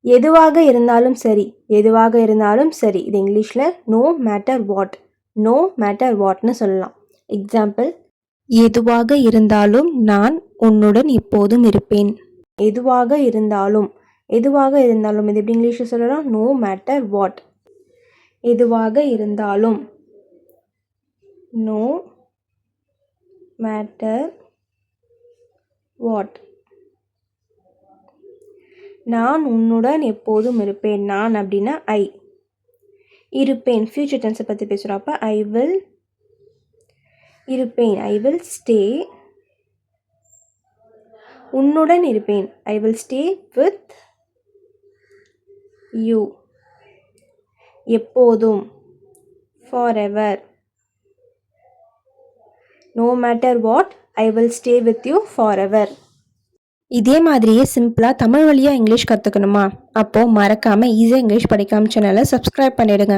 எதுவாக இருந்தாலும் சரி, எதுவாக இருந்தாலும் சரி. இது இங்கிலீஷில் no matter what, no matter வாட்னு சொல்லலாம். எக்ஸாம்பிள், எதுவாக இருந்தாலும் நான் உன்னுடன் எப்போதும் இருப்பேன். எதுவாக இருந்தாலும், எதுவாக இருந்தாலும் இது எப்படி இங்கிலீஷில் சொல்லலாம்? No matter what. எதுவாக இருந்தாலும், நோ மேட்டர் வாட். நான் உன்னுடன் எப்போதும் இருப்பேன். நான் அப்படின்னா ஐ. இருப்பேன் ஃபியூச்சர் டென்ஸை பற்றி பேசுகிறப்ப ஐ வில் இருப்பேன், ஐ வில் ஸ்டே. உன்னுடன் இருப்பேன், I will stay with you. எப்போதும், for ever. No matter what, I will stay with you for ever. இதே மாதிரியே சிம்பிளாக தமிழ் வழியாக இங்கிலீஷ் கற்றுக்கணுமா? அப்போது மறக்காமல் ஈஸியாக இங்கிலீஷ் படிக்காம சேனலை சப்ஸ்கிரைப் பண்ணிவிடுங்க.